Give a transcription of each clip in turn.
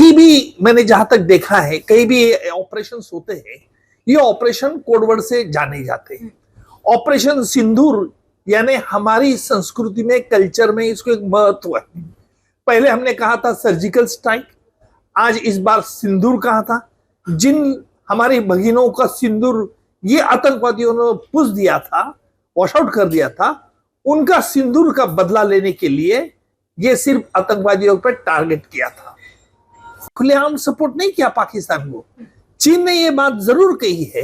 कहीं भी मैंने जहां तक देखा है, कहीं भी ऑपरेशन होते हैं, ये ऑपरेशन कोडवर्ड से जाने जाते हैं। ऑपरेशन सिंदूर यानी हमारी संस्कृति में, कल्चर में इसको एक महत्व है। पहले हमने कहा था सर्जिकल स्ट्राइक, आज इस बार सिंदूर कहा था। जिन हमारी भगिनों का सिंदूर ये आतंकवादियों ने पुश दिया था, वॉश आउट कर दिया था, उनका सिंदूर का बदला लेने के लिए ये सिर्फ आतंकवादियों पर टारगेट किया था। खुलेआम सपोर्ट नहीं किया पाकिस्तान को। चीन ने ये बात जरूर कही है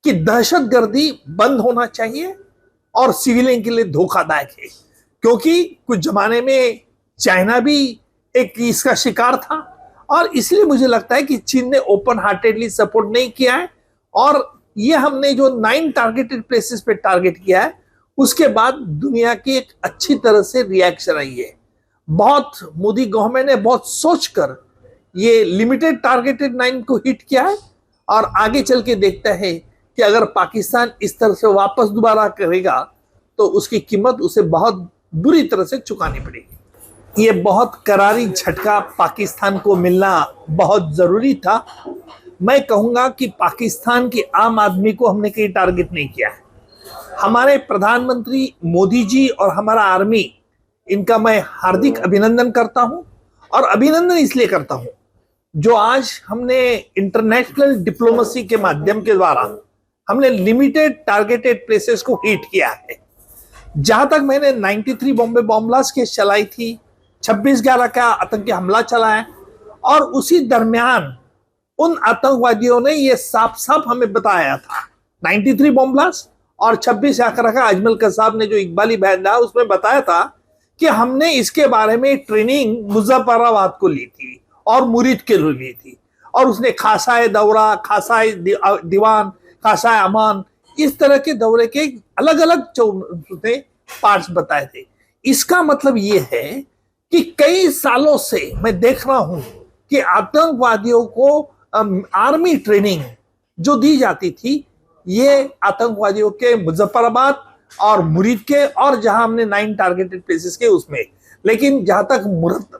कि दहशतगर्दी बंद होना चाहिए और सिविलियन के लिए धोखादायक है, क्योंकि कुछ जमाने में चाइना भी एक इसका शिकार था और इसलिए मुझे लगता है कि चीन ने ओपन हार्टेडली सपोर्ट नहीं किया है। और ये हमने जो 9 टारगेटेड प्लेसेस पे टारगेट किया है, उसके बाद दुनिया की एक अच्छी तरह से रिएक्शन आई है। बहुत मोदी गवर्नमेंट ने बहुत सोचकर ये लिमिटेड टारगेटेड 9 को हिट किया है और आगे चल के देखता है कि अगर पाकिस्तान इस तरह से वापस दोबारा करेगा तो उसकी कीमत उसे बहुत बुरी तरह से चुकानी पड़ेगी। ये बहुत करारी झटका पाकिस्तान को मिलना बहुत जरूरी था। मैं कहूंगा कि पाकिस्तान के आम आदमी को हमने कहीं टारगेट नहीं किया है। हमारे प्रधानमंत्री मोदी जी और हमारा आर्मी, इनका मैं हार्दिक अभिनंदन करता हूं। और अभिनंदन इसलिए करता हूं जो आज हमने इंटरनेशनल डिप्लोमेसी के माध्यम के द्वारा हमने लिमिटेड टारगेटेड प्लेसेस को हिट किया है। जहां तक मैंने 93 बॉम्बे बॉम्ब ब्लास्ट केस चलाई थी, 26/11 का आतंकी हमला चलाया, और उसी दरमियान उन आतंकवादियों ने ये साफ साफ हमें बताया था। 93 बॉम्ब ब्लास्ट और 26/11 का अजमल कसाब ने जो इकबाली बयान दिया उसमें बताया था कि हमने इसके बारे में ट्रेनिंग मुजफ्फराबाद को ली थी और मुरीद के लिए ली थी, और उसने खासाए दौरा, खासाए दीवान, खासाए अमान, इस तरह के दौरे के अलग अलग पार्ट्स बताए थे। इसका मतलब ये है कि कई सालों से मैं देख रहा हूं कि आतंकवादियों को आर्मी ट्रेनिंग जो दी जाती थी, ये आतंकवादियों के मुजफ्फराबाद और मुरीद के, और जहां हमने 9 टारगेटेड प्लेसेस के उसमें, लेकिन जहां तक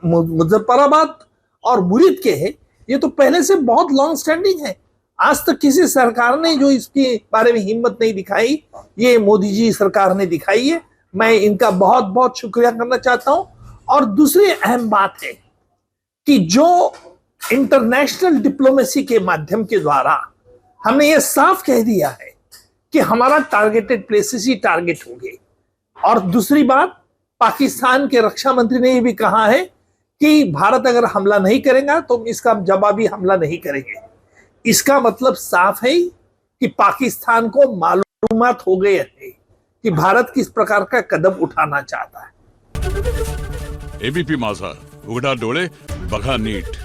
मुजफ्फराबाद और मुरीद के है, ये तो पहले से बहुत लॉन्ग स्टैंडिंग है। आज तक किसी सरकार ने जो इसके बारे में हिम्मत नहीं दिखाई, ये मोदी जी सरकार ने दिखाई है। मैं इनका बहुत बहुत शुक्रिया करना चाहता हूं। और दूसरी अहम बात है कि जो इंटरनेशनल डिप्लोमेसी के माध्यम के द्वारा हमने ये साफ कह दिया है कि हमारा टारगेटेड प्लेसेस ही टारगेट होंगे। और दूसरी बात, पाकिस्तान के रक्षा मंत्री ने ये भी कहा है कि भारत अगर हमला नहीं करेगा तो इसका जवाबी हमला नहीं करेंगे। इसका मतलब साफ है कि पाकिस्तान को मालूमात हो गए है कि भारत किस प्रकार का कदम उठाना चाहता है। एबीपी माझा, उघडा डोळे बघा नीट।